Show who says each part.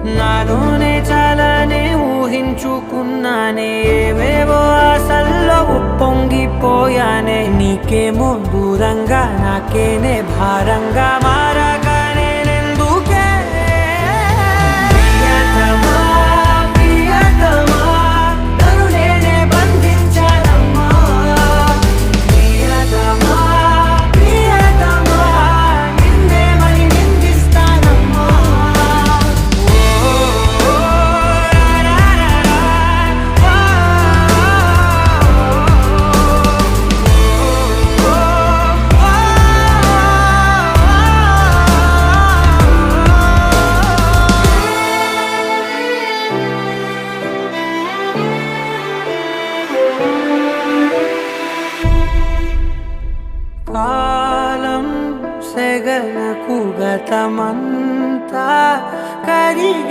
Speaker 1: నాలోనే చాలానే ఊహించుకున్నానే, ఏవేవో ఆశల్లో ఉప్పొంగిపోయానే. నీకేమో దూరంగా నాకేనే భారంగా మారగా నేనెందుకే? ప్రియతమా, ప్రియతమా, నన్ను నేనే బంధించానమ్మా. ప్రియతమా, ప్రియతమా, నిన్నే మరి నిందిస్తానమ్మా. కాలం సెగలకు గతమంతా కరిగి